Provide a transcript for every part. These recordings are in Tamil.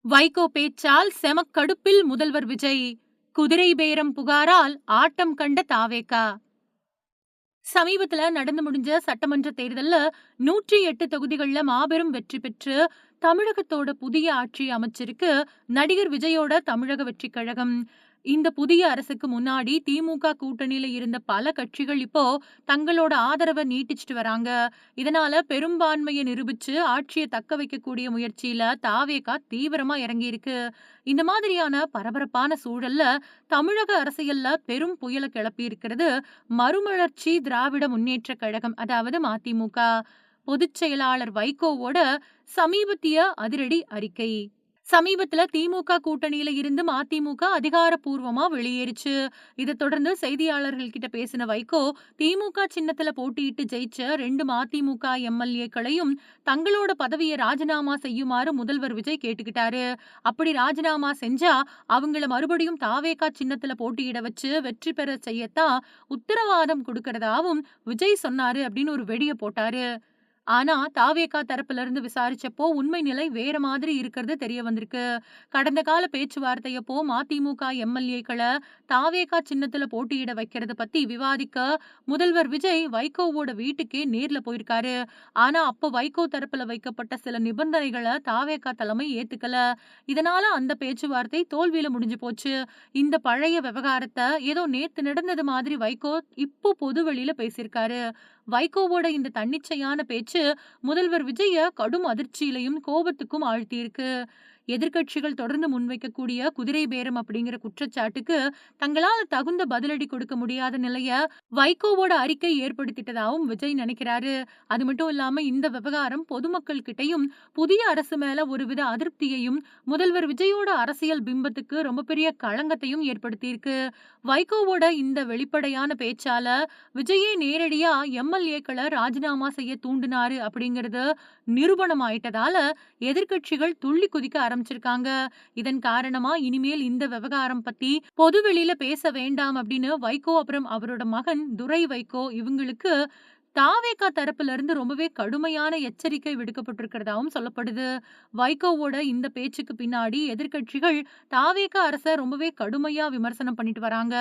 வைகோ பேச்சால் செமக்கடுப்பில் முதல்வர் விஜய். குதிரை பேரம் புகாரால் ஆட்டம் கண்ட தாவேகா. சமீபத்துல நடந்து முடிஞ்ச சட்டமன்ற தேர்தல்ல 108 தொகுதிகள்ல மாபெரும் வெற்றி பெற்று தமிழகத்தோட புதிய ஆட்சி அமைச்சிருக்கு நடிகர் விஜயோட தமிழக வெற்றி கழகம். இந்த புதிய அரசுக்கு முன்னாடி திமுக கூட்டணியில இருந்த பல கட்சிகள் இப்போ தங்களோட ஆதரவை நீட்டிச்சிட்டு வராங்க. இதனால பெரும்பான்மையை நிரூபிச்சு ஆட்சியை தக்க வைக்கக்கூடிய முயற்சியில தாவேகா தீவிரமா இறங்கியிருக்கு. இந்த மாதிரியான பரபரப்பான சூழல்ல தமிழக அரசியல்ல பெரும் புயலை கிளப்பி இருக்கிறது மறுமலர்ச்சி திராவிட முன்னேற்ற கழகம், அதாவது மதிமுக. பொதுச் செயலாளர் வைகோவோட சமீபத்திய அதிரடி அறிக்கை. சமீபத்துல திமுக கூட்டணியில இருந்து மதிமுக அதிகாரப்பூர்வமா வெளியேறுச்சு. இதை தொடர்ந்து செய்தியாளர்கள் கிட்ட பேசின வைகோ, திமுக சின்னத்துல போட்டியிட்டு ஜெயிச்ச 2 மதிமுக எம்எல்ஏக்களையும் தங்களோட பதவியை ராஜினாமா செய்யுமாறு முதல்வர் விஜய் கேட்டுக்கிட்டாரு. அப்படி ராஜினாமா செஞ்சா அவங்கள மறுபடியும் தாவேகா சின்னத்துல போட்டியிட வச்சு வெற்றி பெற செய்யத்தான் உத்தரவாதம் கொடுக்கறதாவும் விஜய் சொன்னாரு அப்படின்னு ஒரு வெடிய போட்டாரு. ஆனா தாவேகா தரப்புல இருந்து விசாரிச்சப்போ உண்மை நிலை வேற மாதிரி இருக்கிறது தெரிய வந்திருக்கு. கடந்த கால பேச்சுவார்த்தையப்போ மதிமுக எம்எல்ஏக்களை தாவேகா சின்னத்துல போட்டியிட வைக்கிறது பத்தி விவாதிக்க முதல்வர் விஜய் வைகோவோட வீட்டுக்கே நேர்ல போயிருக்காரு. ஆனா அப்போ வைகோ தரப்புல வைக்கப்பட்ட சில நிபந்தனைகளை தாவேகா தலைமை ஏத்துக்கல. இதனால அந்த பேச்சுவார்த்தை தோல்வியில முடிஞ்சு போச்சு. இந்த பழைய விவகாரத்தை ஏதோ நேத்து நடந்தது மாதிரி வைகோ இப்போ பொதுவெளியில பேசியிருக்காரு. வைகோவோட இந்த தன்னிச்சையான பேச்சு முதல்வர் விஜய கடும் அதிர்ச்சியிலையும் கோபத்துக்கும் ஆழ்த்தியிருக்கு. எதிர்க்கட்சிகள் தொடர்ந்து முன்வைக்கக்கூடிய குதிரை பேரம் அப்படிங்கிற குற்றச்சாட்டுக்கு தங்களால தகுந்த பதிலடி கொடுக்க முடியாத நிலைய வைகோவோட அறிக்கை ஏற்படுத்திட்டதாகவும் விஜய் நினைக்கிறாரு. அது மட்டும் இல்லாம இந்த விவகாரம் பொதுமக்கள் கிட்டையும் புதிய அரசு மேல ஒருவித அதிருப்தியையும் முதல்வர் விஜயோட அரசியல் பிம்பத்துக்கு ரொம்ப பெரிய களங்கத்தையும் ஏற்படுத்தியிருக்கு. வைகோவோட இந்த வெளிப்படையான பேச்சால விஜயே நேரடியா எம்எல்ஏக்களை ராஜினாமா செய்ய தூண்டினாரு அப்படிங்கிறது நிரூபணம் ஆயிட்டதால எதிர்க்கட்சிகள் துள்ளி குதிக்க ஆரம்பிச்சிருக்காங்க. இதன் காரணமா இனிமேல் இந்த விவகாரம் பத்தி பொதுவெளியில பேச வேண்டாம் அப்படின்னு வைகோ அப்புறம் அவரோட மகன் துரை வைகோ இவங்களுக்கு தாவேகா தரப்புல இருந்து ரொம்பவே கடுமையான எச்சரிக்கை விடுக்கப்பட்டிருக்கிறதாவும் சொல்லப்படுது. வைகோவோட இந்த பேச்சுக்கு பின்னாடி எதிர்க்கட்சிகள் தாவேகா அரச ரொம்பவே கடுமையா விமர்சனம் பண்ணிட்டு வராங்க.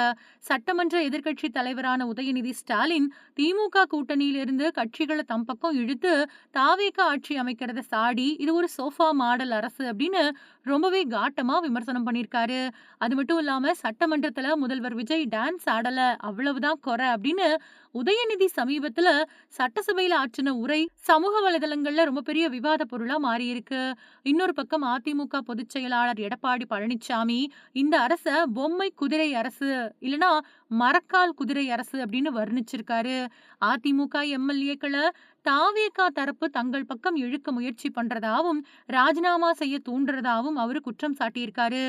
சட்டமன்ற எதிர்க்கட்சி தலைவரான உதயநிதி ஸ்டாலின் திமுக கூட்டணியிலிருந்து கட்சிகளை தம் பக்கம் இழுத்து தாவேகா ஆட்சி அமைக்கிறத சாடி இது ஒரு சோஃபா மாடல் அரசு அப்படின்னு ரொம்பவே காட்டமா விமர்சனம் பண்ணியிருக்காரு. அது மட்டும் இல்லாம சட்டமன்றத்துல முதல்வர் விஜய் டான்ஸ் ஆடல, அவ்வளவுதான் குறை அப்படின்னு உதயநிதி சமீபத்துல சட்டசபையில ஆற்றின உரை சமூக வலைதளங்கள்ல ரொம்ப பெரிய விவாத பொருளா மாறி இருக்கு. இன்னொரு பக்கம் அதிமுக பொதுச் செயலாளர் எடப்பாடி பழனிசாமி இந்த அரச பொம்மை குதிரை அரசு இல்லனா மரக்கால் குதிரை அரசு அப்படின்னு வர்ணிச்சிருக்காரு. அதிமுக எம்எல்ஏக்களை தாவேகா தரப்பு தங்கள் பக்கம் இழுக்க முயற்சி பண்றதாவும் ராஜினாமா செய்ய தூண்டுறதாவும் அவரு குற்றம் சாட்டியிருக்காரு.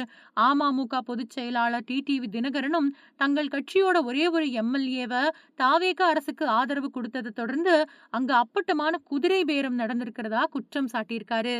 அமமுக பொதுச் செயலாளர் டிடிவி தினகரனும் தங்கள் கட்சியோட ஒரே ஒரு எம்எல்ஏவை தாவேகா அரசுக்கு ஆதரவு கொடுத்ததை தொடர்ந்து அங்க அப்பட்டமான குதிரை பேரம் நடந்திருக்கிறதா குற்றம் சாட்டியிருக்காரு.